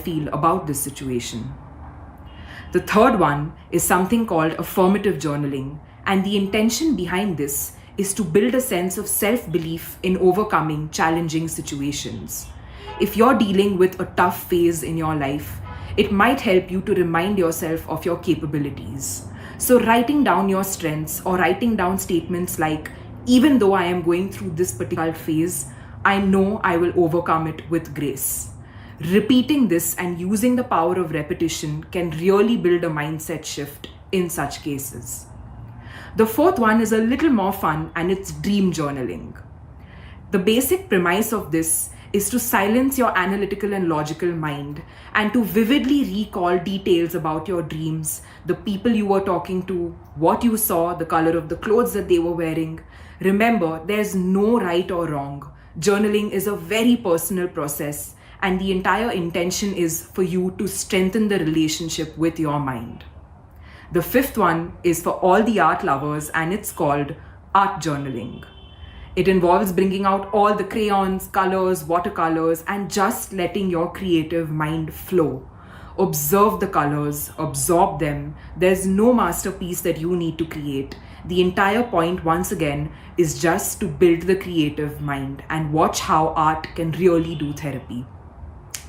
feel about this situation. The third one is something called affirmative journaling, and the intention behind this is to build a sense of self-belief in overcoming challenging situations. If you're dealing with a tough phase in your life, it might help you to remind yourself of your capabilities. So writing down your strengths or writing down statements like, even though I am going through this particular phase, I know I will overcome it with grace. Repeating this and using the power of repetition can really build a mindset shift in such cases. The fourth one is a little more fun, and it's dream journaling. The basic premise of this is to silence your analytical and logical mind and to vividly recall details about your dreams, the people you were talking to, what you saw, the color of the clothes that they were wearing. Remember, there's no right or wrong. Journaling is a very personal process, and the entire intention is for you to strengthen the relationship with your mind. The fifth one is for all the art lovers, and it's called art journaling. It involves bringing out all the crayons, colors, watercolors, and just letting your creative mind flow. Observe the colors, absorb them. There's no masterpiece that you need to create. The entire point, once again, is just to build the creative mind and watch how art can really do therapy.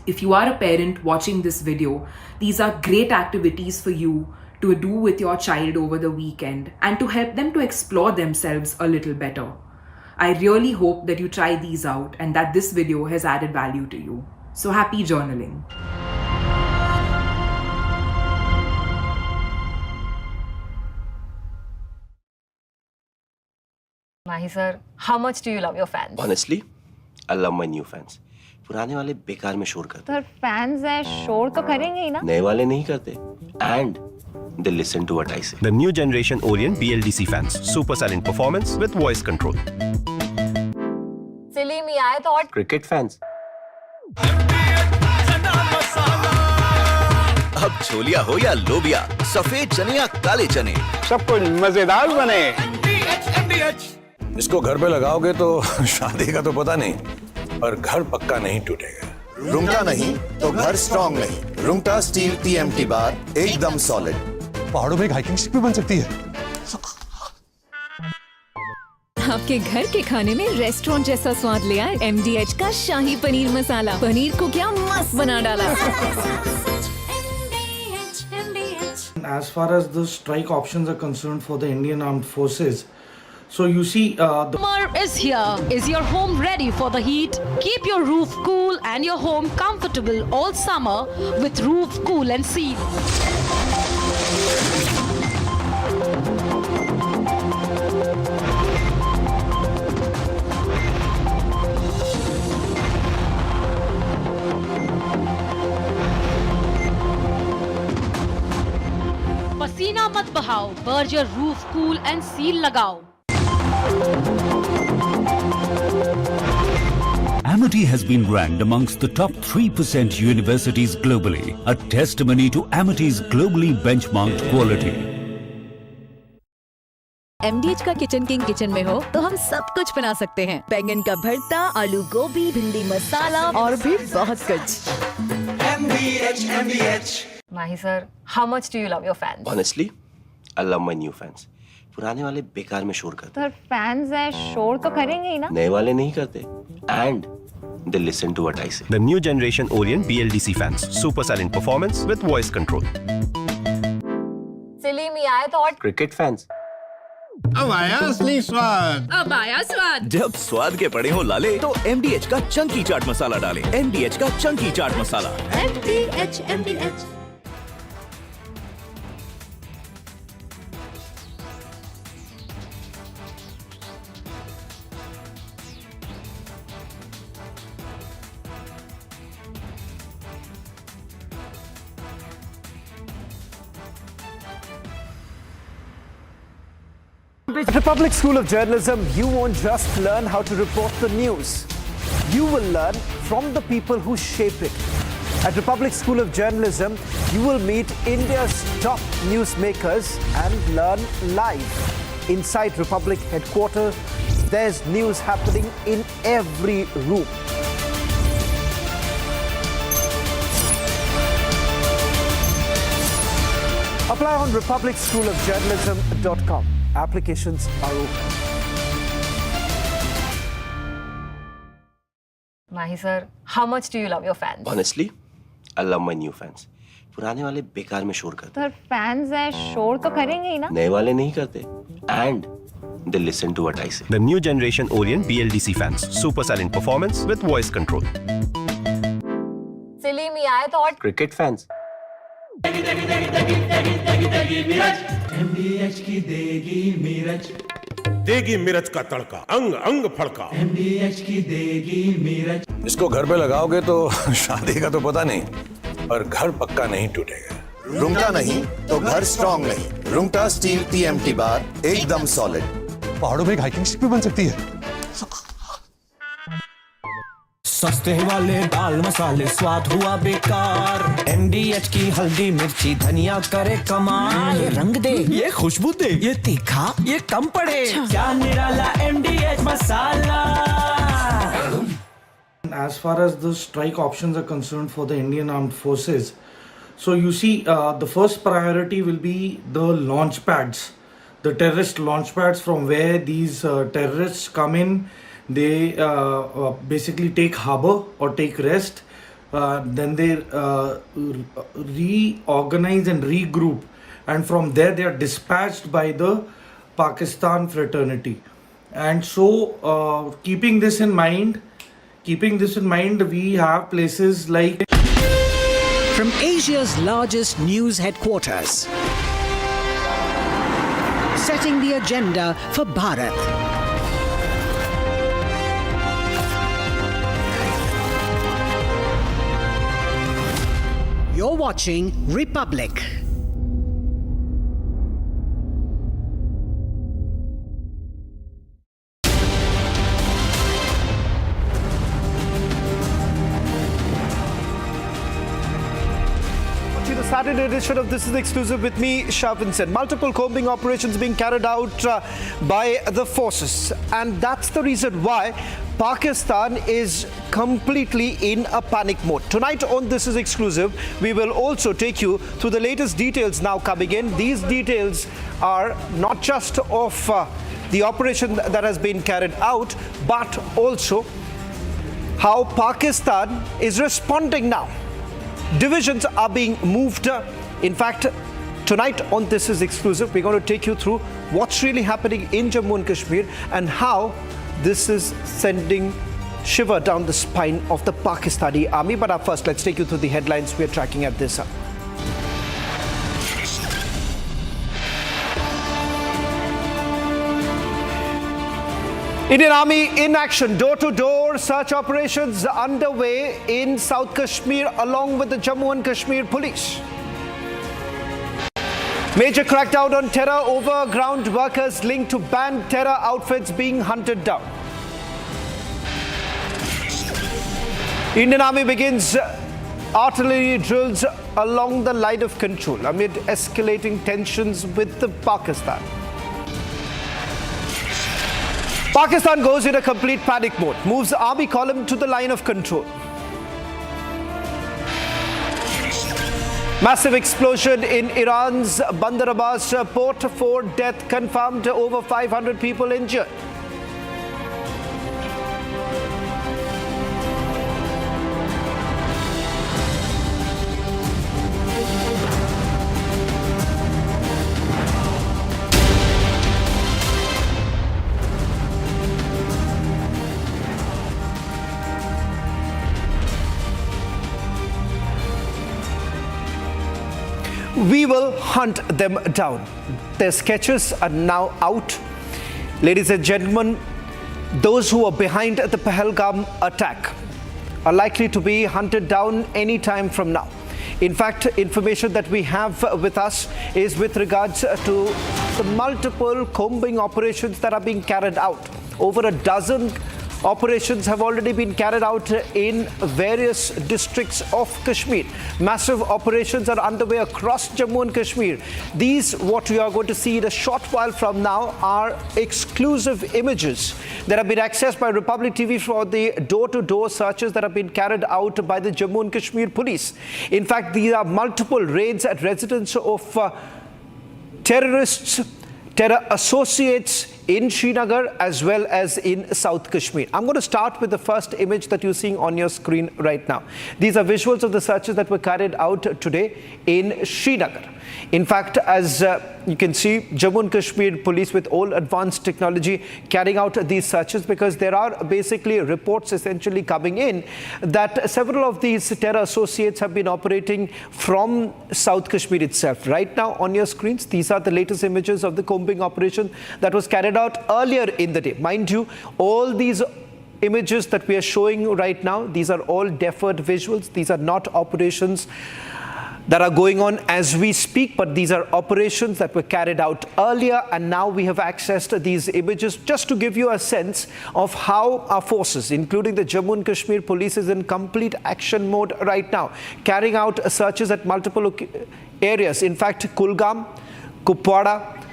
If you are a parent watching this video, these are great activities for you to do with your child over the weekend and to help them to explore themselves a little better. I really hope that you try these out and that this video has added value to you. So happy journaling. Mahi sir, how much do you love your fans? Honestly, I love my new fans. पुराने वाले बेकार में शोर करते sir fans हैं शोर तो करेंगे ही ना नए वाले नहीं करते and they listen to what I say. The new generation Orient BLDC fans. Super silent performance with voice control. सिली में आए तो और Cricket fans. अब छोलिया हो या लोबिया, सफेद चने या काले चने, सब कुछ मजेदार बने। इसको घर पे लगाओगे तो शादी का तो पता नहीं, पर घर पक्का नहीं टूटेगा। रुंगटा नहीं तो घर स्ट्रॉन्ग नहीं। रुंगटा स्टील TMT बार एकदम सॉलिड। पहाड़ों में एक हाइकिंग स्टिक भी बन सकती है। आपके घर के खाने में रेस्टोरेंट जैसा स्वाद ले आए MDH का शाही पनीर मसाला। पनीर को क्या मस्त बना डाला। As far as the strike options are concerned for the Indian Armed Forces, so you see Summer is here. Is your home ready for the heat? Keep your roof cool and your home comfortable all summer with Roof Cool and Seal. पसीना मत बहाओ, Berger roof cool and seal लगाओ। Amity has been ranked amongst the top 3% universities globally, a testimony to Amity's globally benchmarked quality. MDH का kitchen king kitchen में हो तो हम सब कुछ बना सकते हैं। बैंगन का भरता, आलू गोभी, भिंडी मसाला और भी बहुत कुछ। MDH. Mahi sir, how much do you love your fans? Honestly, I love my new fans. पुराने वाले बेकार में शोर करते सर फैंस हैं शोर तो करेंगे ही ना नए वाले नहीं करते and they listen to what I say. The new generation Orient BLDC fans. Super silent performance with voice control. सिली में आए तो और Cricket fans. अब आया असली स्वाद। अब आया स्वाद। जब स्वाद के पड़े हो लाले तो MDH का चंकी चाट मसाला डालें। MDH का Chunky chaat masala. MDH। At Republic School of Journalism, you won't just learn how to report the news. You will learn from the people who shape it. At Republic School of Journalism, you will meet India's top newsmakers and learn live. Inside Republic headquarters, there's news happening in every room. Apply on republicschoolofjournalism.com. Applications are open. Mahi sir, how much do you love your fans? Honestly, I love my new fans. पुराने वाले बेकार में शोर करते Sir, fans हैं, शोर तो करेंगे ही ना? नए वाले नहीं करते and they listen to what I say. The new generation Orient BLDC fans. Super silent performance with voice control. Silly me, I thought Cricket fans. देगी मिर्च का तड़का, अंग अंग फड़का। इसको घर पे लगाओगे तो शादी का तो पता नहीं, पर घर पक्का नहीं टूटेगा। रुंगटा नहीं तो घर स्ट्रॉन्ग नहीं। रुंगटा स्टील TMT बार एकदम सॉलिड। पहाड़ों में हाइकिंग शिप भी बन सकती है। सस्ते वाले दाल मसाले स्वाद हुआ बेकार। MDH की हल्दी मिर्ची धनिया करे कमाल। ये रंग दे, ये खुशबू दे, ये तीखा, ये कम पड़े। क्या निराला MDH masala. As far as the strike options are concerned for the Indian Armed Forces, so you see, the first priority will be the launch pads, the terrorist launch pads from where these terrorists come in. They basically take harbor or take rest. Then they reorganize and regroup, and from there they are dispatched by the Pakistan fraternity. And so, keeping this in mind, we have places like From Asia's largest news headquarters, setting the agenda for Bharat. You're watching Republic. The Saturday edition of This is Exclusive with me, Shavinson. Multiple combing operations being carried out by the forces, and that's the reason why Pakistan is completely in a panic mode. Tonight on This is Exclusive, we will also take you through the latest details now coming in. These details are not just of the operation that has been carried out, but also how Pakistan is responding now. Divisions are being moved. In fact, tonight on This is Exclusive, we're going to take you through what's really happening in Jammu and Kashmir and how this is sending shiver down the spine of the Pakistani army. But first, let's take you through the headlines we're tracking at this hour. Indian Army in action, door-to-door search operations underway in South Kashmir along with the Jammu and Kashmir police. Major crackdown on terror over ground workers linked to banned terror outfits being hunted down. Indian Army begins artillery drills along the line of control amid escalating tensions with Pakistan. Pakistan goes in a complete panic mode, moves army column to the line of control. Massive explosion in Iran's Bandar Abbas port, 4 deaths confirmed, over 500 people injured. We will hunt them down. Their sketches are now out. Ladies and gentlemen, those who are behind the Pahalgam attack are likely to be hunted down any time from now. In fact, information that we have with us is with regards to the multiple combing operations that are being carried out. Over a dozen operations have already been carried out in various districts of Kashmir. Massive operations are underway across Jammu and Kashmir. These, what we are going to see in a short while from now, are exclusive images that have been accessed by Republic TV for the door-to-door searches that have been carried out by the Jammu and Kashmir police. In fact, these are multiple raids at residence of terrorists, terror associates in Srinagar as well as in South Kashmir. I'm going to start with the first image that you're seeing on your screen right now. These are visuals of the searches that were carried out today in Srinagar. In fact, as you can see, Jammu and Kashmir police with all advanced technology carrying out these searches, because there are basically reports essentially coming in that several of these terror associates have been operating from South Kashmir itself. Right now on your screens, these are the latest images of the combing operation that was carried out earlier in the day. Mind you, all these images that we are showing right now, these are all deferred visuals. These are not operations that are going on as we speak, but these are operations that were carried out earlier, and now we have accessed these images just to give you a sense of how our forces, including the Jammu and Kashmir police, is in complete action mode right now, carrying out searches at multiple areas. In fact, Kulgam, Kupwara,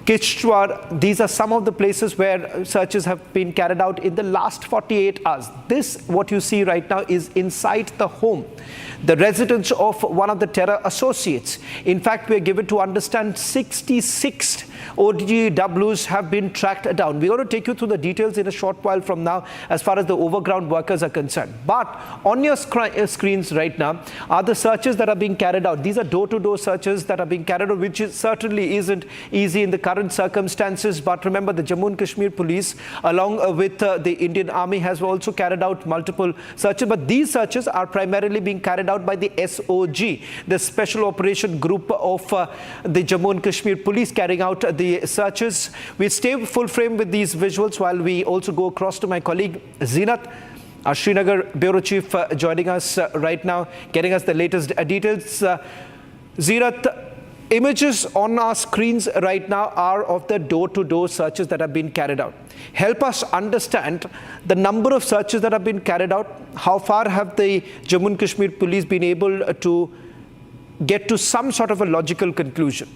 Kishtwar, these are some of the places where searches have been carried out in the last 48 hours. This, what you see right now, is inside the home, the residence of one of the terror associates. In fact, we are given to understand 66 OGWs have been tracked down. We're going to take you through the details in a short while from now as far as the overground workers are concerned. But on your screens right now are the searches that are being carried out. These are door-to-door searches that are being carried out, which certainly isn't easy in the current circumstances. But remember, the Jammu and Kashmir police, along with the Indian Army, has also carried out multiple searches. But these searches are primarily being carried out by the SOG, the Special Operation Group of the Jammu and Kashmir police, carrying out the searches. We stay full frame with these visuals while we also go across to my colleague Zeenat, our Srinagar Bureau Chief, joining us right now, getting us the latest details. Zeenat, images on our screens right now are of the door-to-door searches that have been carried out. Help us understand the number of searches that have been carried out. How far have the Jammu and Kashmir police been able to get to some sort of a logical conclusion?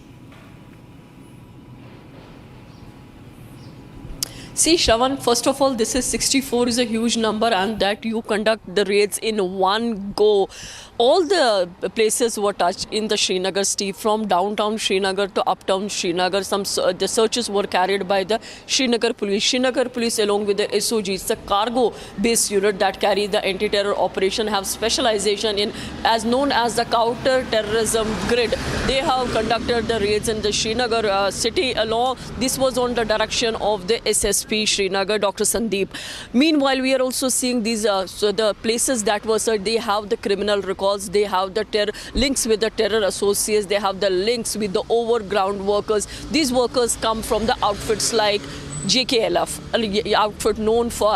See, Shravan, first of all, this is 64 is a huge number, and that you conduct the raids in one go. All the places were touched in the Srinagar city, from downtown Srinagar to uptown Srinagar. The searches were carried by the Srinagar police. Srinagar police, along with the SOGs, the cargo-based unit that carry the anti-terror operation, have specialization in, as known as the counter-terrorism grid. They have conducted the raids in the Srinagar city along. This was on the direction of the SSP Srinagar, Dr. Sandeep. Meanwhile, we are also seeing these so the places that were searched, they have the criminal records, they have the links with the terror associates, they have the links with the overground workers. These workers come from the outfits like JKLF, outfit known for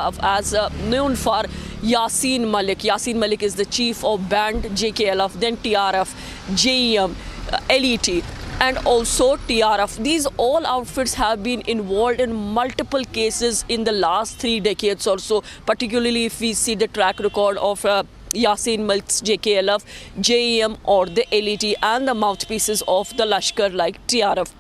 Yasin Malik. Yasin Malik is the chief of band JKLF, then TRF, JEM, LET, and also TRF. These all outfits have been involved in multiple cases in the last 3 decades or so, particularly if we see the track record of Yasin Malik's JKLF, JEM, or the LET, and the mouthpieces of the Lashkar like TRF.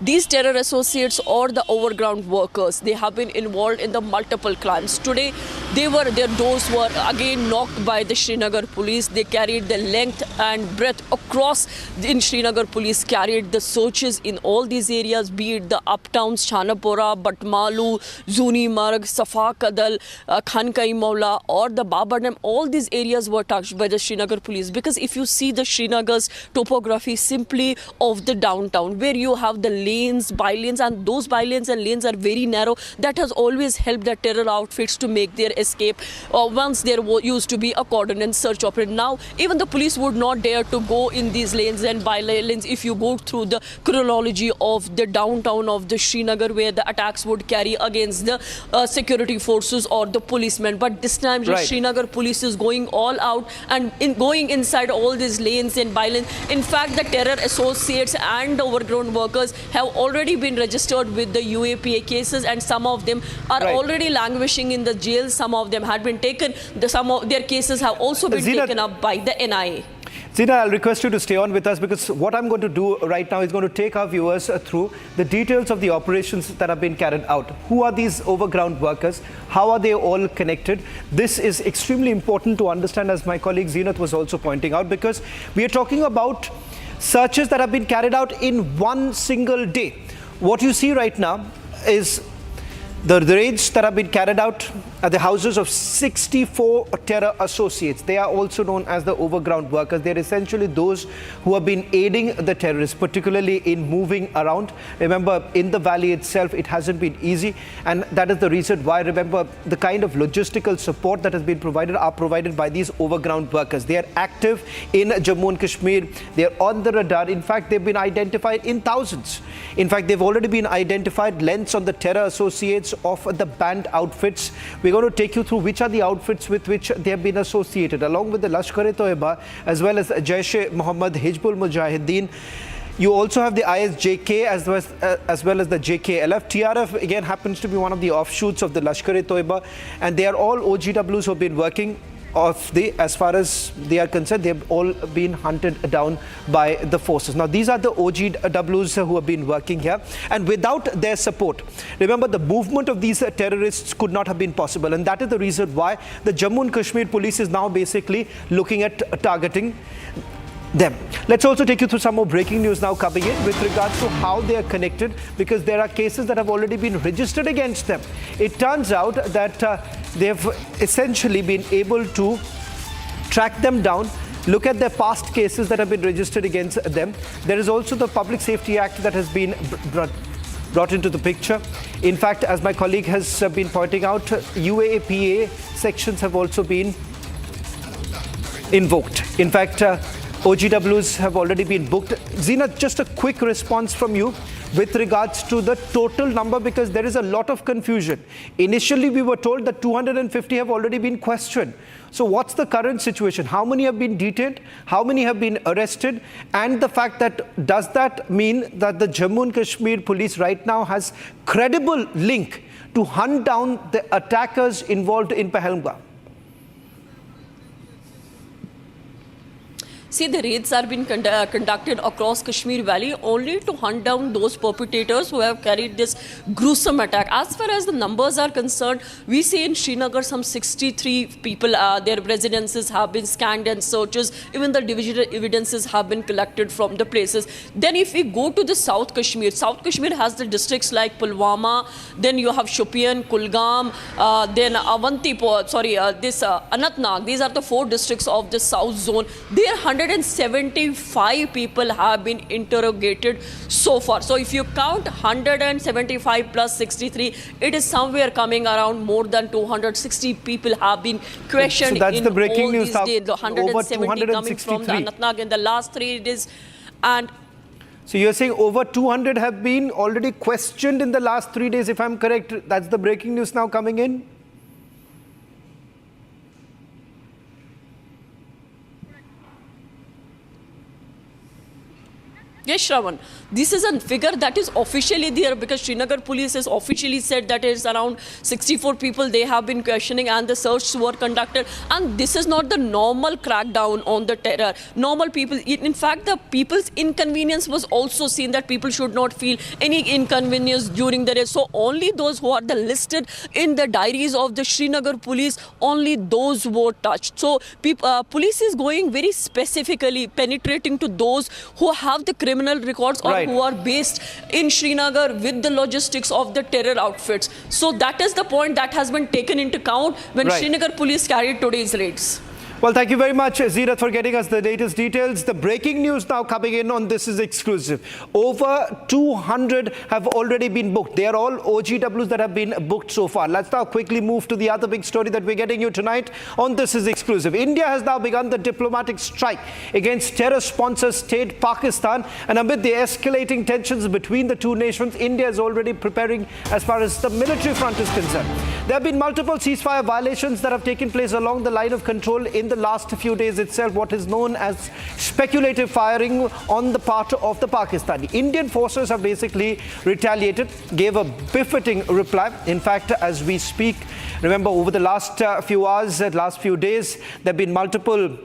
These terror associates or the overground workers, they have been involved in the multiple crimes. Today, their doors were again knocked by the Srinagar police. They carried the length and breadth across. In Srinagar police carried the searches in all these areas, be it the uptowns, Chanapura, Batmalu, Zuni Marg, Safa Kadal, Khankai Maula, or the Babadam. All these areas were touched by the Srinagar police, because if you see the Srinagar's topography simply of the downtown, where you have the lanes, by-lanes, and those by-lanes and lanes are very narrow, that has always helped the terror outfits to make their escape. Once there used to be a cordon and search operation. Now, even the police would not dare to go in these lanes and by-lanes. If you go through the chronology of the downtown of the Srinagar, where the attacks would carry against the security forces or the policemen. But this time, the Srinagar police is going all out and going inside all these lanes and by-lanes. In fact, the terror associates and the overground workers have already been registered with the UAPA cases, and some of them are already languishing in the jail. Some of them had been taken. Some of their cases have also been taken up by the NIA. Zina, I'll request you to stay on with us, because what I'm going to do right now is going to take our viewers through the details of the operations that have been carried out. Who are these overground workers? How are they all connected? This is extremely important to understand, as my colleague Zeenat was also pointing out, because we are talking about searches that have been carried out in one single day. What you see right now is the raids that have been carried out at the houses of 64 terror associates. They are also known as the overground workers. They're essentially those who have been aiding the terrorists, particularly in moving around. Remember, in the valley itself, it hasn't been easy. And that is the reason why, remember, the kind of logistical support that has been provided are provided by these overground workers. They are active in Jammu and Kashmir. They're on the radar. In fact, they've been identified in thousands. In fact, they've already been identified lengths on the terror associates of the banned outfits. We're going to take you through which are the outfits with which they have been associated, along with the Lashkar-e-Toiba as well as Jaish-e-Mohammed, Hizbul Mujahideen. You also have the ISJK as well as the JKLF. TRF again happens to be one of the offshoots of the Lashkar-e-Toiba, and they are all OGWs who have been working as far as they are concerned. They've all been hunted down by the forces. Now, these are the OGWs who have been working here, and without their support, remember, the movement of these terrorists could not have been possible, and that is the reason why the Jammu and Kashmir police is now basically looking at targeting them. Let's also take you through some more breaking news now coming in with regards to how they are connected, because there are cases that have already been registered against them. It turns out that they have essentially been able to track them down, look at their past cases that have been registered against them. There is also the Public Safety Act that has been brought into the picture. In fact, as my colleague has been pointing out, UAPA sections have also been invoked. In fact, OGWs have already been booked. Zina, just a quick response from you with regards to the total number, because there is a lot of confusion. Initially, we were told that 250 have already been questioned. So what's the current situation? How many have been detained? How many have been arrested? And the fact that, does that mean that the Jammu and Kashmir police right now has credible link to hunt down the attackers involved in Pahalgam? See, the raids are being conducted across Kashmir Valley only to hunt down those perpetrators who have carried this gruesome attack. As far as the numbers are concerned, we see in Srinagar some 63 people, their residences have been scanned and searches. Even the digital evidences have been collected from the places. Then if we go to the South Kashmir has the districts like Pulwama, then you have Shopian, Kulgam, then Avantipur, Anantnag. These are the 4 districts of the South zone. There 175 people have been interrogated so far. So if you count 175 plus 63, it is somewhere coming around more than 260 people have been questioned. So that's in the breaking all news. These days. 170 coming from the Anantnag in the last 3 days. And so you're saying over 200 have been already questioned in the last 3 days, if I'm correct. That's the breaking news now coming in. Yes, Shravan. This is a figure that is officially there, because Srinagar police has officially said that it is around 64 people they have been questioning and the searches were conducted. And this is not the normal crackdown on the terror. Normal people, in fact, the people's inconvenience was also seen, that people should not feel any inconvenience during the raid. So only those who are listed in the diaries of the Srinagar police, only those were touched. So police is going very specifically penetrating to those who have the criminal records or who are based in Srinagar with the logistics of the terror outfits. So that is the point that has been taken into account when Srinagar police carried today's raids. Well, thank you very much, Zeerat, for getting us the latest details. The breaking news now coming in on This Is Exclusive. Over 200 have already been booked. They are all OGWs that have been booked so far. Let's now quickly move to the other big story that we're getting you tonight on This Is Exclusive. India has now begun the diplomatic strike against terror-sponsor state Pakistan. And amid the escalating tensions between the two nations, India is already preparing as far as the military front is concerned. There have been multiple ceasefire violations that have taken place along the line of control in the last few days itself, what is known as speculative firing on the part of the Pakistani. Indian forces have basically retaliated, gave a befitting reply. In fact, as we speak, remember, over the last few hours, last few days, there have been multiple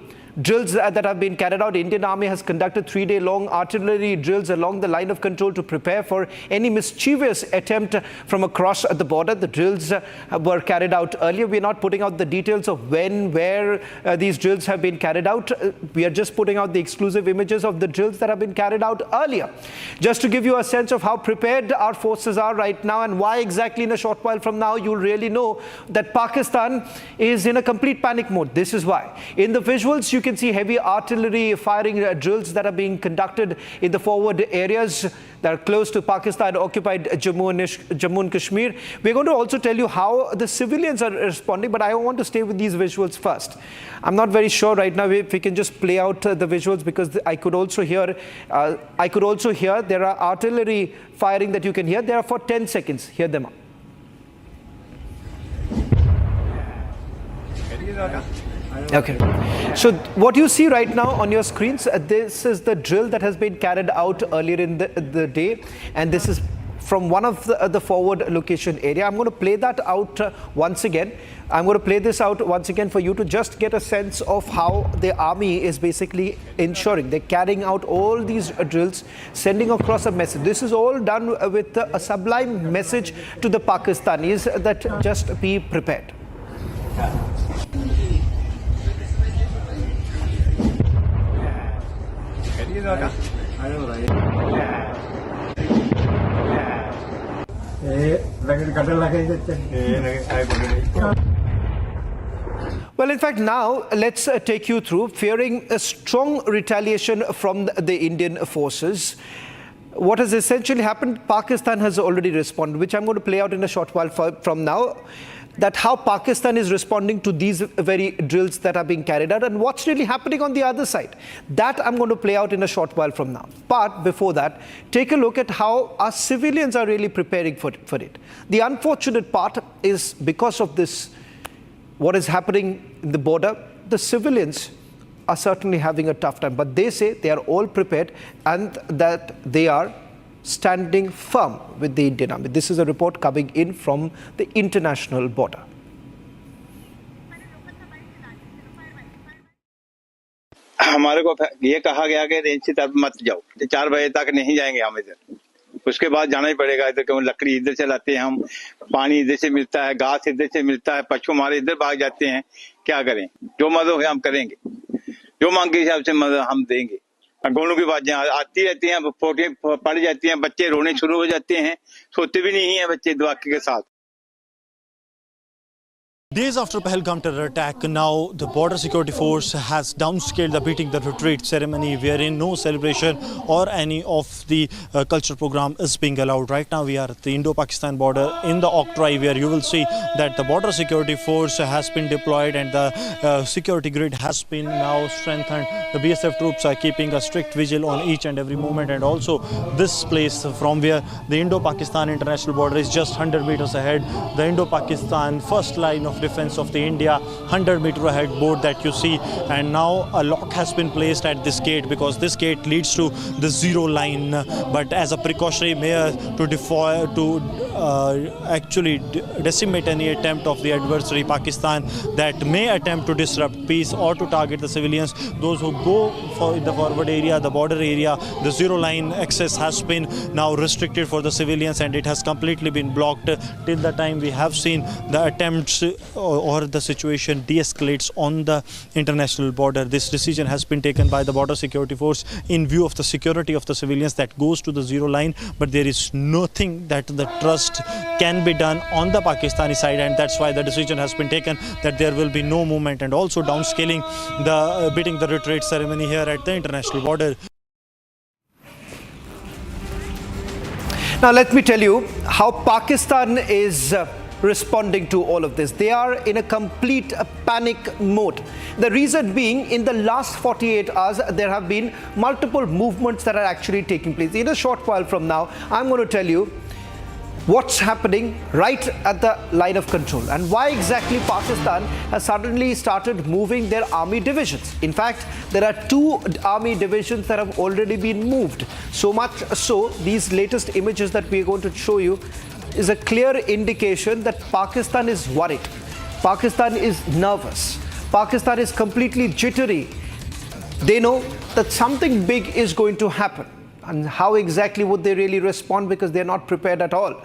drills that have been carried out. Indian Army has conducted 3-day-long artillery drills along the line of control to prepare for any mischievous attempt from across the border. The drills were carried out earlier. We are not putting out the details of when, where these drills have been carried out. We are just putting out the exclusive images of the drills that have been carried out earlier. Just to give you a sense of how prepared our forces are right now and why exactly in a short while from now you'll really know that Pakistan is in a complete panic mode. This is why. In the visuals, you can see heavy artillery firing drills that are being conducted in the forward areas that are close to Pakistan-occupied Jammu and Kashmir. We're going to also tell you how the civilians are responding, but I want to stay with these visuals first. I'm not very sure right now if we can just play out the visuals, because I could also hear there are artillery firing that you can hear. They are for 10 seconds. Hear them out. Okay, so what you see right now on your screens, this is the drill that has been carried out earlier in the day, and this is from one of the forward location area. I'm going to play that out once again. I'm going to play this out once again for you to just get a sense of how the army is basically ensuring they're carrying out all these drills, sending across a message. This is all done with a sublime message to the Pakistanis that just be prepared. Well, in fact, now let's take you through fearing a strong retaliation from the Indian forces. What has essentially happened, Pakistan has already responded, which I'm going to play out in a short while from now. That how Pakistan is responding to these very drills that are being carried out and what's really happening on the other side. That I'm going to play out in a short while from now. But before that, take a look at how our civilians are really preparing for it. The unfortunate part is because of this, what is happening in the border, the civilians are certainly having a tough time. But they say they are all prepared and that they are standing firm with the Indian Army. This is a report coming in from the international border. हमारे को ये कहा गया कि range की तरफ मत जाओ, 4 बजे तक नहीं जाएंगे हम इधर, उसके बाद जाना ही पड़ेगा इधर, क्यों लकड़ी इधर से लाते हैं हम, पानी इधर से मिलता है, घास इधर से मिलता है, पशु हमारे इधर भाग जाते हैं, क्या करें, जो मदद है हम करेंगे, जो मांग के हिसाब से मदद हम देंगे। गोलू की बात आती रहती हैं, फोटो पड़ जाती हैं, बच्चे रोने शुरू हो जाते हैं, सोते भी नहीं है बच्चे दुआके के साथ। Days after Pahalgam terror attack, now the border security force has downscaled the beating the retreat ceremony, wherein no celebration or any of the culture program is being allowed. Right now we are at the Indo-Pakistan border in the Octroi, where you will see that the border security force has been deployed and the security grid has been now strengthened. The BSF troops are keeping a strict vigil on each and every moment, and also this place from where the Indo-Pakistan international border is just 100 meters ahead. The Indo-Pakistan first line of defense of the India, 100-meter ahead board that you see, and now a lock has been placed at this gate because this gate leads to the zero line. But as a precautionary measure to actually decimate any attempt of the adversary Pakistan that may attempt to disrupt peace or to target the civilians, those who go for in the forward area, the border area, the zero line access has been now restricted for the civilians, and it has completely been blocked till the time we have seen the attempts or the situation de-escalates on the international border. This decision has been taken by the border security force in view of the security of the civilians that goes to the zero line, but there is nothing that the trust can be done on the Pakistani side, and that's why the decision has been taken that there will be no movement, and also downscaling the beating the retreat ceremony here at the international border. Now let me tell you how Pakistan is responding to all of this. They are in a complete panic mode. The reason being, in the last 48 hours, there have been multiple movements that are actually taking place. In a short while from now, I'm going to tell you what's happening right at the line of control and why exactly Pakistan has suddenly started moving their army divisions. In fact, there are 2 army divisions that have already been moved. So much so, these latest images that we are going to show you is a clear indication that Pakistan is worried. Pakistan is nervous. Pakistan is completely jittery They know that something big is going to happen. And how exactly would they really respond? Because they're not prepared at all.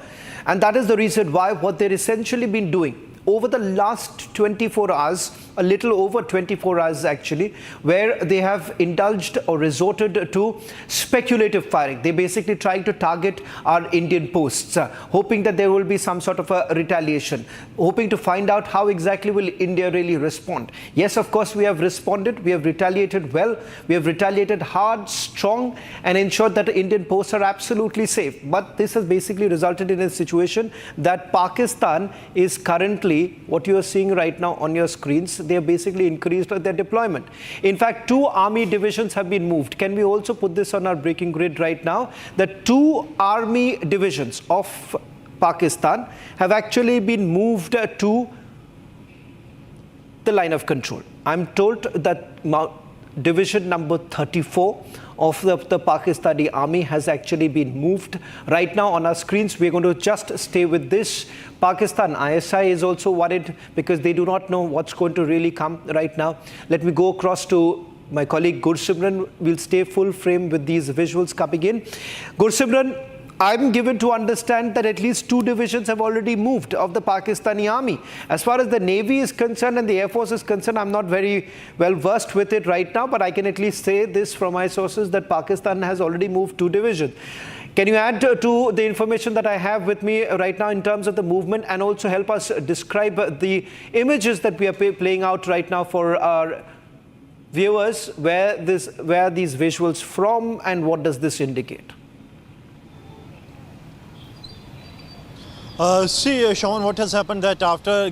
And that is the reason why what they've essentially been doing over the last 24 hours, a little over 24 hours actually, where they have indulged or resorted to speculative firing. They basically trying to target our Indian posts, hoping that there will be some sort of a retaliation, hoping to find out how exactly will India really respond. Yes, of course, we have responded. We have retaliated well. We have retaliated hard, strong, and ensured that the Indian posts are absolutely safe. But this has basically resulted in a situation that Pakistan is currently, what you are seeing right now on your screens, they have basically increased their deployment. In fact, 2 army divisions have been moved. Can we also put this on our breaking grid right now? The 2 army divisions of Pakistan have actually been moved to the line of control. I'm told that division number 34 of the Pakistani army has actually been moved. Right now on our screens, we're going to just stay with this. Pakistan ISI is also worried because they do not know what's going to really come right now. Let me go across to my colleague Gursimran. We'll stay full frame with these visuals coming in. Gursimran, I'm given to understand that at least 2 divisions have already moved of the Pakistani army. As far as the Navy is concerned and the Air Force is concerned, I'm not very well versed with it right now, but I can at least say this from my sources that Pakistan has already moved 2 divisions. Can you add to the information that I have with me right now in terms of the movement, and also help us describe the images that we are playing out right now for our viewers, where these visuals from and what does this indicate? Sean, what has happened that after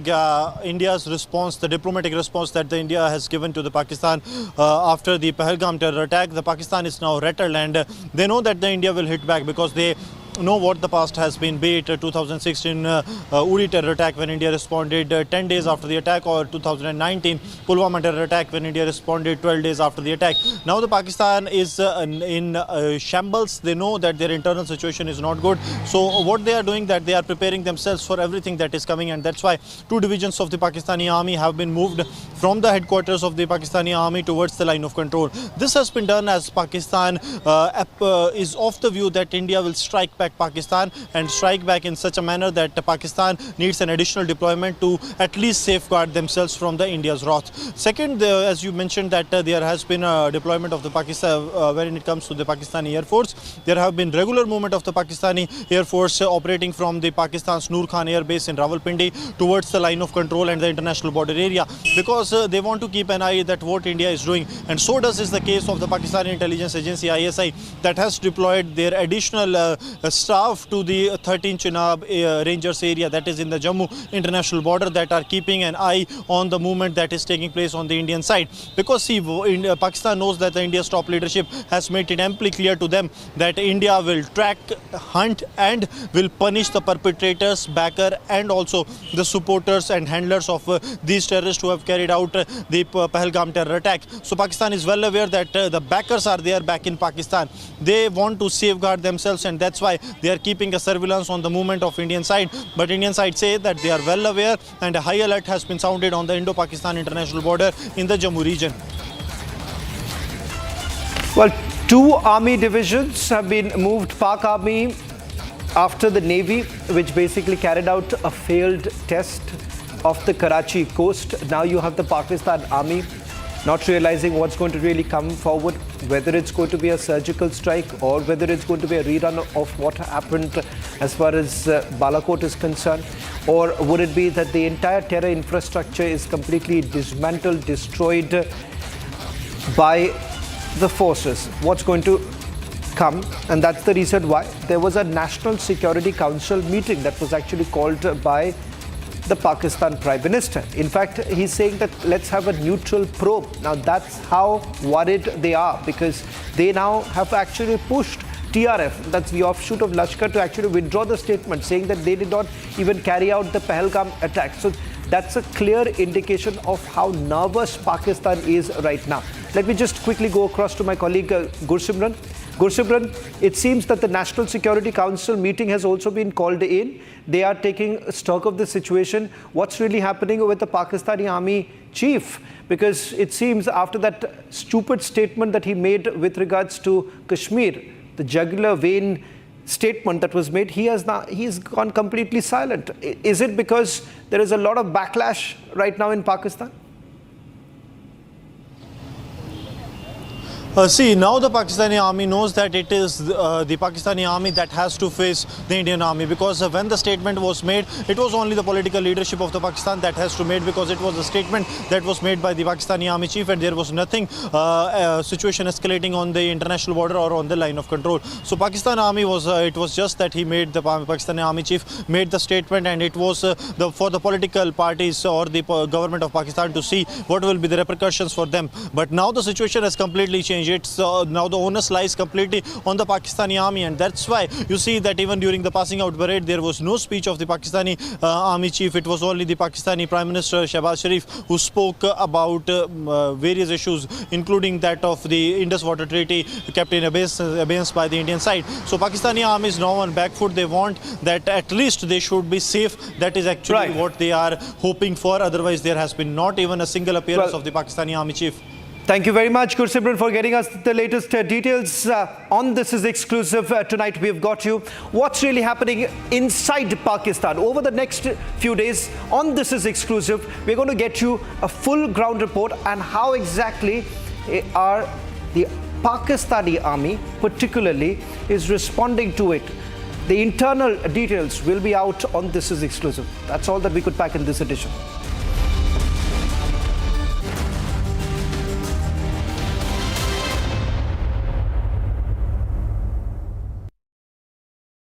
India's response, the diplomatic response that India has given to the Pakistan after the Pahalgam terror attack, the Pakistan is now rattled, and they know that the India will hit back because they know what the past has been, be it 2016 Uri terror attack when India responded 10 days after the attack, or 2019 Pulwama terror attack when India responded 12 days after the attack. Now the Pakistan is in shambles. They know that their internal situation is not good. So what they are doing, that they are preparing themselves for everything that is coming, and that's why 2 divisions of the Pakistani army have been moved from the headquarters of the Pakistani army towards the line of control. This has been done as Pakistan is of the view that India will strike back Pakistan, and strike back in such a manner that Pakistan needs an additional deployment to at least safeguard themselves from the India's wrath. Second, as you mentioned, that there has been a deployment of the Pakistan when it comes to the Pakistani Air Force. There have been regular movement of the Pakistani Air Force operating from the Pakistan's Noor Khan Air Base in Rawalpindi towards the line of control and the international border area, because they want to keep an eye that what India is doing, and so does is the case of the Pakistani intelligence agency ISI, that has deployed their additional staff to the 13 Chenab Rangers area that is in the Jammu international border, that are keeping an eye on the movement that is taking place on the Indian side. Because see, Pakistan knows that the India's top leadership has made it amply clear to them that India will track, hunt and will punish the perpetrators, backer and also the supporters and handlers of these terrorists who have carried out the Pahalgam terror attack. So Pakistan is well aware that the backers are there back in Pakistan. They want to safeguard themselves, and that's why they are keeping a surveillance on the movement of Indian side. But Indian side say that they are well aware, and a high alert has been sounded on the Indo-Pakistan international border in the Jammu region. Well, 2 army divisions have been moved. Pak Army after the Navy, which basically carried out a failed test of the Karachi coast. Now you have the Pakistan Army not realizing what's going to really come forward, whether it's going to be a surgical strike or whether it's going to be a rerun of what happened as far as Balakot is concerned, or would it be that the entire terror infrastructure is completely dismantled, destroyed by the forces? What's going to come? And that's the reason why there was a National Security Council meeting that was actually called by the Pakistan Prime Minister. In fact, he's saying that let's have a neutral probe. Now that's how worried they are, because they now have actually pushed TRF, that's the offshoot of Lashkar, to actually withdraw the statement, saying that they did not even carry out the Pahalgam attack. So that's a clear indication of how nervous Pakistan is right now. Let me just quickly go across to my colleague Gursimran. Gursimran, it seems that the National Security Council meeting has also been called in. They are taking stock of the situation. What's really happening with the Pakistani army chief? Because it seems after that stupid statement that he made with regards to Kashmir, the jugular vein statement that was made, he's gone completely silent. Is it because there is a lot of backlash right now in Pakistan? See, now the Pakistani army knows that it is the Pakistani army that has to face the Indian army, because when the statement was made, it was only the political leadership of the Pakistan that has to make, because it was a statement that was made by the Pakistani army chief, and there was nothing situation escalating on the international border or on the line of control. So Pakistan army was it was just that he made, the Pakistani army chief made the statement, and it was for the political parties or the government of Pakistan to see what will be the repercussions for them. But now the situation has completely changed. It's now the onus lies completely on the Pakistani army, and that's why you see that even during the passing out parade there was no speech of the Pakistani army chief. It was only the Pakistani Prime Minister Shehbaz Sharif who spoke about various issues, including that of the Indus Water Treaty kept in abeyance by the Indian side. So Pakistani army is now on back foot. They want that at least they should be safe. That is actually what they are hoping for. Otherwise there has been not even a single appearance of the Pakistani army chief. Thank you very much, Gursimran, for getting us the latest details on This Is Exclusive. Tonight we have got you what's really happening inside Pakistan. Over the next few days on This Is Exclusive, we're going to get you a full ground report and how exactly are the Pakistani army particularly is responding to it. The internal details will be out on This Is Exclusive. That's all that we could pack in this edition.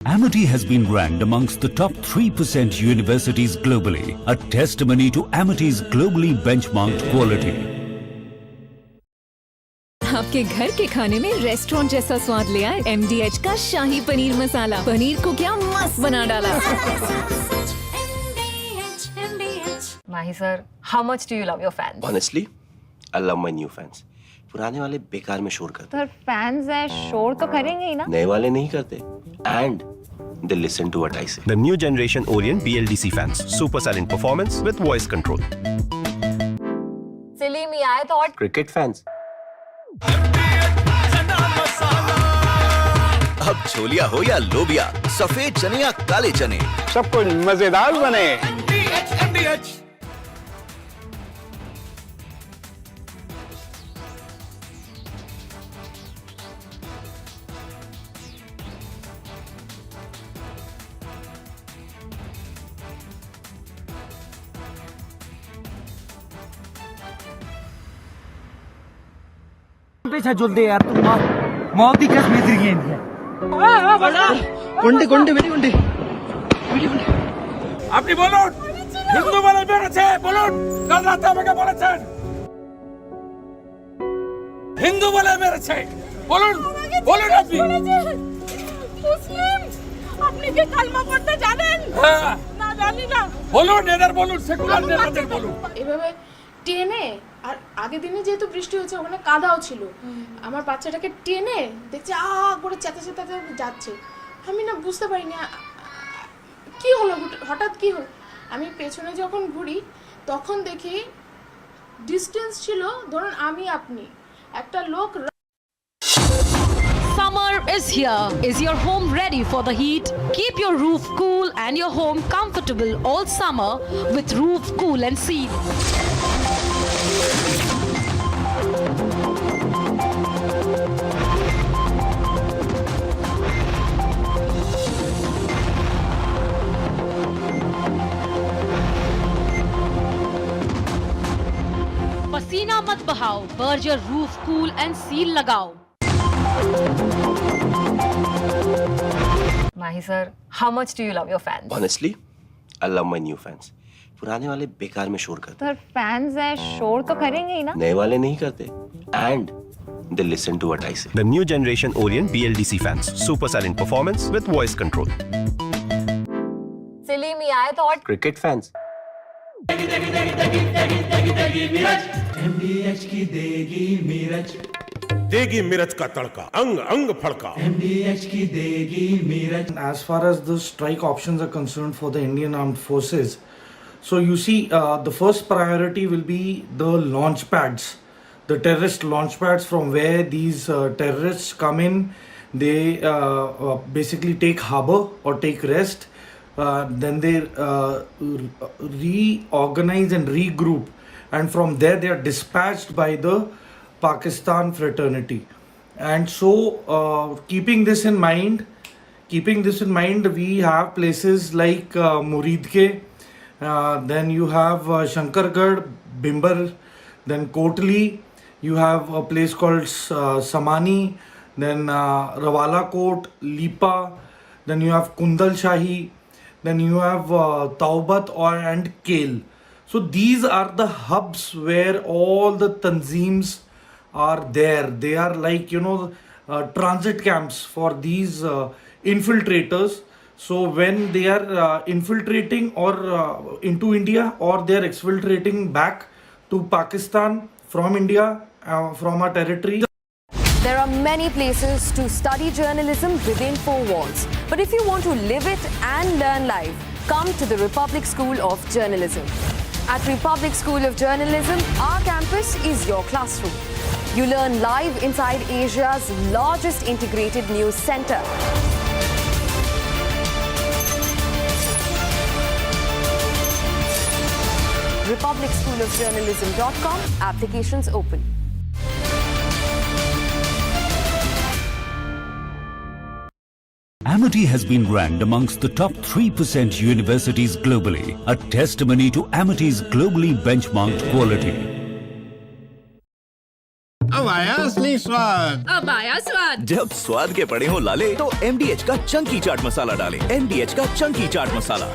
Amity has been ranked amongst the top 3% universities globally, a testimony to Amity's globally benchmarked quality. आपके घर के खाने में restaurant जैसा स्वाद ले आए MDH का शाही पनीर मसाला। पनीर को क्या मस्त बना डाला। Mahi sir, how much do you love your fans? Honestly, I love my new fans. पुराने वाले बेकार में शोर करते सर फैंस हैं, शोर तो करेंगे ही ना। नए वाले नहीं करते and they listen to what I say. The new generation Orient BLDC fans, super silent performance with voice control. Silly me, I thought Cricket fans. अब छोलिया हो या लोबिया, सफेद चने या काले चने, सब कुछ मजेदार बने। जुलते यार तुम मौत की कसम तिरिगी है गुंडे गुंडे मेरी गुंडे আপনি বলুন হিন্দু বলে বেড়েছে বলুন কাল রাতে আমাকে বলেছেন হিন্দু বলে মেরেছে বলুন বলুন আপনি মুসলিম আপনি কি কালমা পড়তে জানেন না জানি না বলুন এদের বলুন সেকুলার নেতাদের বলুন এভাবে টেনে আর আগের দিনে যেহেতু বৃষ্টি হচ্ছে ওখানে কাদাও ছিল আমার বাচ্চাটাকে টেনে দেখছে করে চেঁচাতে যাচ্ছে আমি না বুঝতে পারিনি কি হলো হঠাৎ কি হলো আমি পেছনে যখন ঘুরি তখন দেখি ডিসটেন্স ছিল ধরুন আমি আপনি একটা লোক Summer is here. Is your home ready for the heat? Keep your roof cool and your home comfortable all summer with Roof Cool and Seal. पसीना मत बहाओ, Berger roof cool and seal लगाओ। Mahi sir, how much do you love your fans? Honestly, I love my new fans. पुराने वाले बेकार में शोर करते सर फैंस हैं, शोर तो करेंगे ही ना। नए वाले नहीं करते and they listen to what I say. The new generation Orient BLDC fans, super silent performance with voice control. Silly me, I thought Cricket fans. MDH की देगी मीरज देगी मिर्च का तड़का, अंग अंग फड़का। MDH की देगी मिर्च. As far as the strike options are concerned for the Indian Armed Forces, so you see, the first priority will be the launch pads, the terrorist launch pads from where these terrorists come in. They basically take harbor or take rest. Then they reorganize and regroup, and from there they are dispatched by the Pakistan fraternity. And so keeping this in mind, we have places like Muridke, then you have Shankargarh, Bimbar, then Kotli, you have a place called Samani, then Rawala Kot, Lipa, then you have Kundal Shahi, then you have Taubat and Kale. So these are the hubs where all the tanzeems are there. They are like, transit camps for these infiltrators. So when they are infiltrating or into India, or they are exfiltrating back to Pakistan from India, from our territory. There are many places to study journalism within 4 walls. But if you want to live it and learn live, come to the Republic School of Journalism. At Republic School of Journalism, our campus is your classroom. You learn live inside Asia's largest integrated news center. RepublicschoolofJournalism.com. Applications open. Amity has been ranked amongst the top 3% universities globally, a testimony to Amity's globally benchmarked quality. अब आया असली स्वाद। अब आया स्वाद। जब स्वाद के पड़े हो लाले तो MDH का चंकी चाट मसाला डालें। MDH का Chunky chaat masala.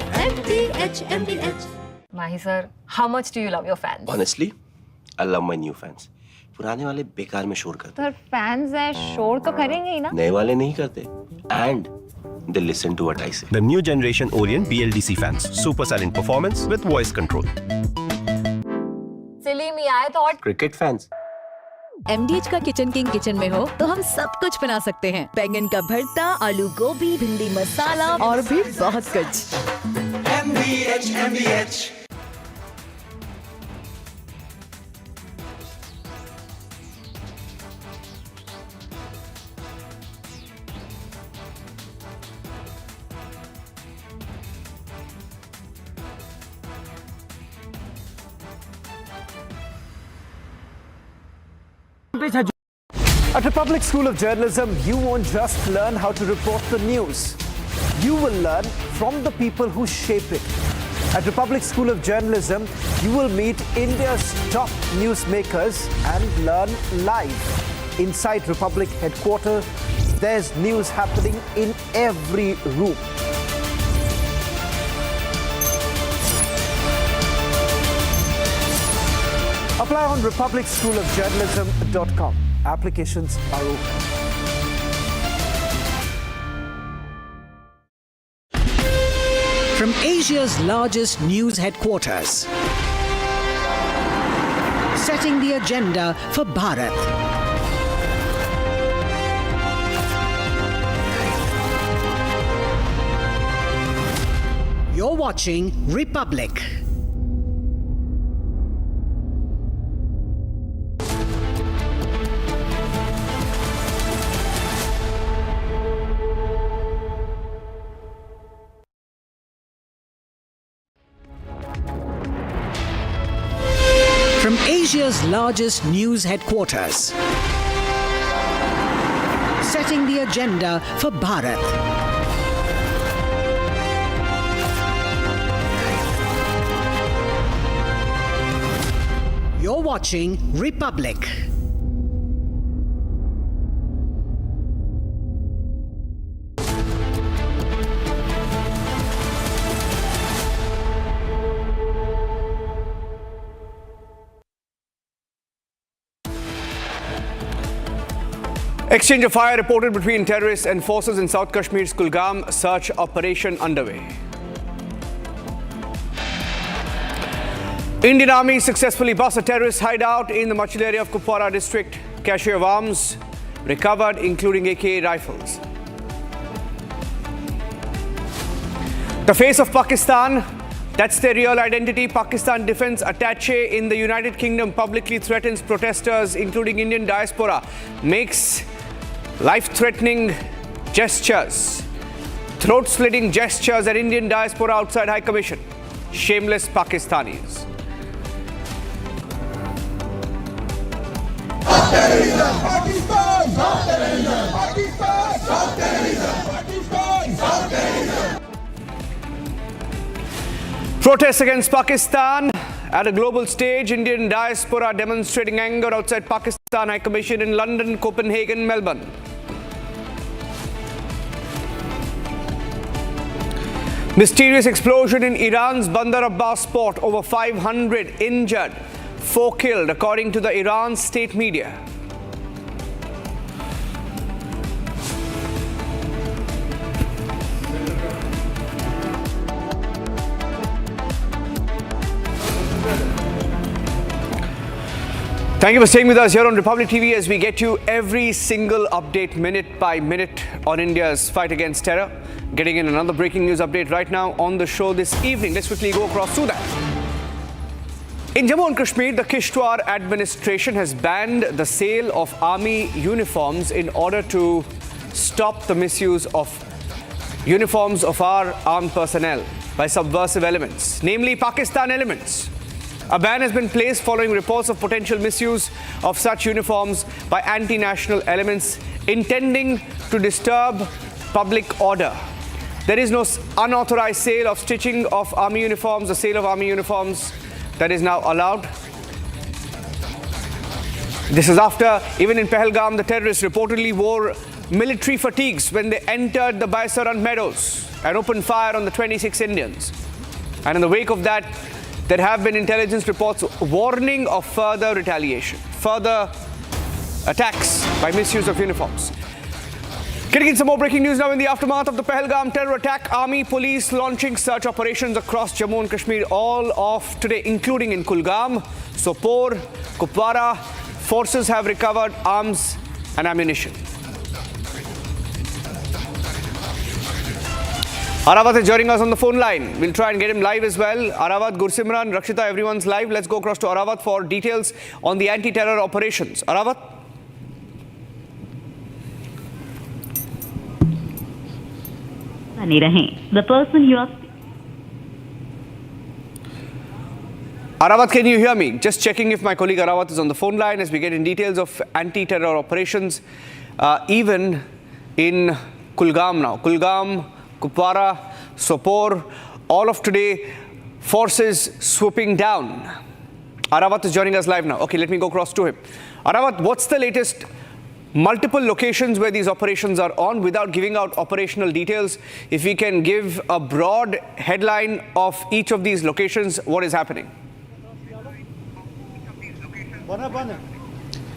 MDH. Mahi sir, how much do you love your fans? Honestly, I love my new fans. पुराने वाले बेकार में शोर करते। सर फैंस है, शोर तो करेंगे ही ना। नए वाले नहीं करते। And they listen to what I say. The new generation Orient BLDC fans. Super silent performance with voice control. Silly me, I thought. Cricket fans. MDH का किचन किंग किचन में हो तो हम सब कुछ बना सकते हैं। बैंगन का भरता, आलू गोभी, भिंडी मसाला और भी बहुत कुछ। MDH. At Republic School of Journalism, you won't just learn how to report the news. You will learn from the people who shape it. At Republic School of Journalism, you will meet India's top newsmakers and learn live. Inside Republic headquarters, there's news happening in every room. Apply on republicschoolofjournalism.com. Applications are open. From Asia's largest news headquarters, setting the agenda for Bharat. You're watching Republic. From Asia's largest news headquarters, setting the agenda for Bharat. You're watching Republic. Exchange of fire reported between terrorists and forces in South Kashmir's Pahalgam. Search operation underway. Indian Army successfully busts a terrorist hideout in the Machil area of Kupwara district. cache of arms recovered, including AK rifles. The face of Pakistan, that's their real identity. Pakistan defense attaché in the United Kingdom publicly threatens protesters, including Indian diaspora, makes life-threatening gestures, throat-slitting gestures at Indian diaspora outside High Commission. Shameless Pakistanis. Protests against Pakistan at a global stage. Indian diaspora demonstrating anger outside Pakistan High Commission in London, Copenhagen, Melbourne. Mysterious explosion in Iran's Bandar Abbas port. Over 500 injured, 4 killed, according to the Iran state media. Thank you for staying with us here on Republic TV as we get you every single update minute by minute on India's fight against terror. Getting in another breaking news update right now on the show this evening. Let's quickly go across to that. In Jammu and Kashmir, the Kishtwar administration has banned the sale of army uniforms in order to stop the misuse of uniforms of our armed personnel by subversive elements, namely Pakistan elements. A ban has been placed following reports of potential misuse of such uniforms by anti-national elements intending to disturb public order. There is no unauthorized sale of stitching of army uniforms. The sale of army uniforms that is now allowed. This is after, even in Pahalgam, the terrorists reportedly wore military fatigues when they entered the Baisaran meadows and opened fire on the 26 Indians. And in the wake of that, there have been intelligence reports warning of further retaliation, further attacks by misuse of uniforms. Getting in some more breaking news now in the aftermath of the Pahalgam terror attack. Army, police launching search operations across Jammu and Kashmir all of today, including in Kulgam, Sopore, Kupwara. Forces have recovered arms and ammunition. Aravat is joining us on the phone line. We'll try and get him live as well. Aravat, Gursimran, Rakshita, everyone's live. Let's go across to Aravat for details on the anti-terror operations. Aravat? The person you are... Aravat, can you hear me? Just checking if my colleague Aravat is on the phone line as we get in details of anti-terror operations, even in Kulgam now. Kulgam, Kupwara, Sopore, all of today, forces swooping down. Aravat is joining us live now. Okay, let me go across to him. Aravat, what's the latest? Multiple locations where these operations are on. Without giving out operational details, if we can give a broad headline of each of these locations, what is happening?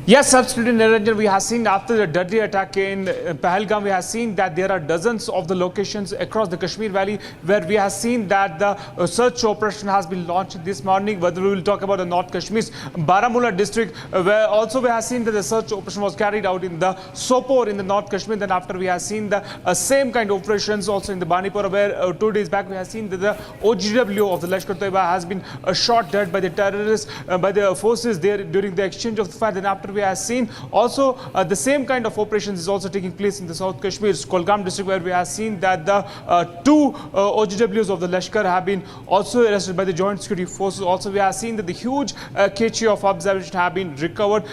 Yes, absolutely, Niranjan. We have seen after the deadly attack in Pahalgam, we have seen that there are dozens of the locations across the Kashmir Valley where we have seen that the search operation has been launched this morning. Whether we will talk about the North Kashmir's Baramulla district, where also we have seen that the search operation was carried out in the Sopore in the North Kashmir. Then after we have seen the same kind of operations also in the Banipur, where 2 days back we have seen that the OGW of the Lashkar-e-Taiba has been shot dead by the terrorists, by the forces there during the exchange of the fire. Then after we have seen also the same kind of operations is also taking place in the South Kashmir's Kolgam district, where we have seen that the 2 OGWs of the Lashkar have been also arrested by the joint security forces. Also we have seen that the huge cache of observation have been recovered.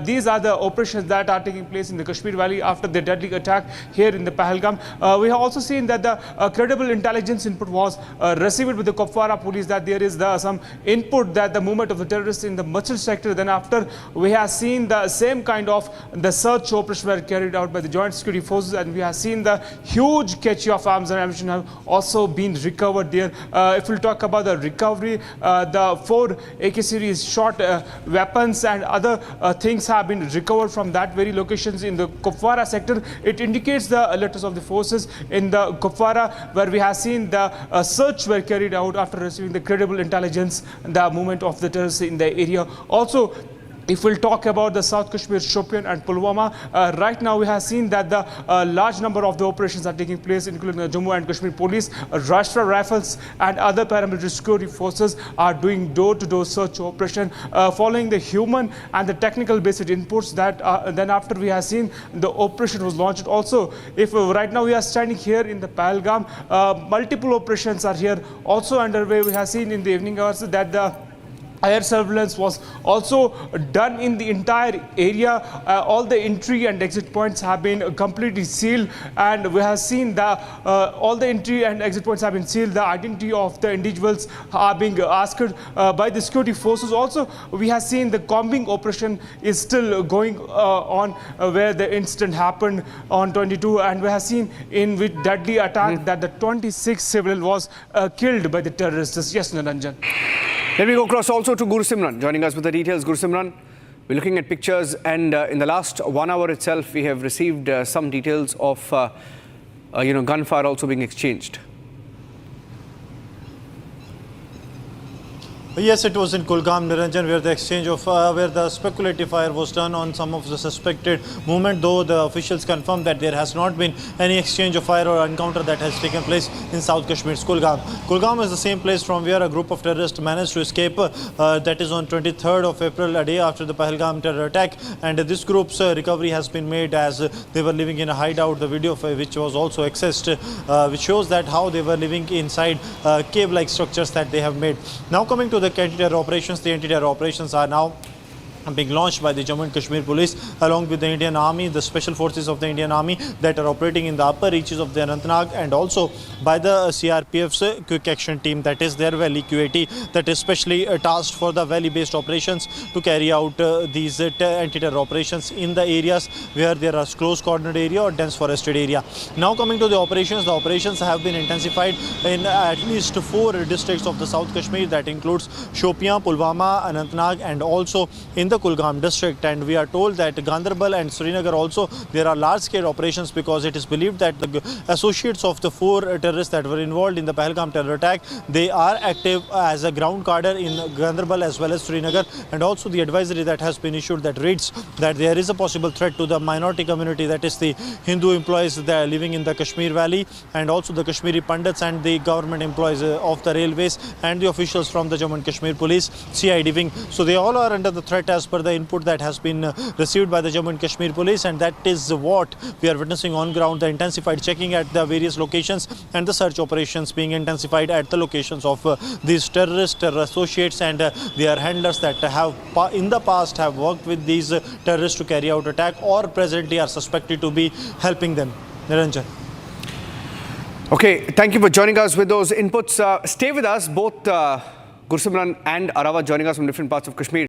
These are the operations that are taking place in the Kashmir Valley after the deadly attack here in the Pahalgam. We have also seen that the credible intelligence input was received with the Kupwara police that there is some input that the movement of the terrorists in the Machal sector. Then after we have seen the same kind of the search operation were carried out by the joint security forces, and we have seen the huge cache of arms and ammunition have also been recovered there. If we'll talk about the recovery, the 4 AK series shot weapons and other things have been recovered from that very locations in the Kupwara sector. It indicates the alertness of the forces in the Kupwara, where we have seen the search were carried out after receiving the credible intelligence and the movement of the terrorists in the area. Also, If we'll talk about the South Kashmir, Shopian and Pulwama, right now we have seen that the large number of the operations are taking place, including the Jammu and Kashmir Police, Rashtra Rifles and other paramilitary security forces are doing door-to-door search operation following the human and the technical based inputs that then after we have seen the operation was launched. Also, if right now we are standing here in the Pahalgam, multiple operations are here also underway. We have seen in the evening hours that the air surveillance was also done in the entire area. All the entry and exit points have been completely sealed, and we have seen that all the entry and exit points have been sealed. The identity of the individuals are being asked by the security forces. Also, we have seen the combing operation is still going on where the incident happened on 22, and we have seen in with deadly attack that the 26th civilian was killed by the terrorists. Yes, Niranjan. Let me go across also to Gurusimran, joining us with the details. Gurusimran, we're looking at pictures, and in the last 1 hour itself, we have received some details of, gunfire also being exchanged. Yes, it was in Kulgam, Niranjan, where the exchange of, where the speculative fire was done on some of the suspected movement, though the officials confirmed that there has not been any exchange of fire or encounter that has taken place in South Kashmir's Kulgam. Kulgam is the same place from where a group of terrorists managed to escape, that is on 23rd of April, a day after the Pahalgam terror attack, and this group's recovery has been made as they were living in a hideout, the video of which was also accessed, which shows that how they were living inside cave-like structures that they have made. Now coming to the anti-terror operations are now being launched by the Jammu and Kashmir Police along with the Indian Army, the special forces of the Indian Army that are operating in the upper reaches of the Anantnag, and also by the CRPF's quick action team, that is their Valley QAT, that is specially tasked for the valley based operations to carry out these anti-terror operations in the areas where there are close cordoned area or dense forested area. Now coming to the operations have been intensified in at least 4 districts of the South Kashmir, that includes Shopian, Pulwama, Anantnag and also in the Kulgam district, and we are told that Ganderbal and Srinagar also there are large scale operations, because it is believed that the associates of the 4 terrorists that were involved in the Pahalgam terror attack, they are active as a ground cadre in Ganderbal as well as Srinagar, and also the advisory that has been issued that reads that there is a possible threat to the minority community, that is the Hindu employees that are living in the Kashmir Valley, and also the Kashmiri Pandits and the government employees of the railways and the officials from the Jammu and Kashmir Police, CID wing. So they all are under the threat as per the input that has been received by the Jammu and Kashmir Police, and that is what we are witnessing on ground, the intensified checking at the various locations and the search operations being intensified at the locations of these terror associates and their handlers that have in the past have worked with these terrorists to carry out attack or presently are suspected to be helping them. Niranjan. Okay, thank you for joining us with those inputs. Stay with us, both Gurusimran and Arawa joining us from different parts of Kashmir.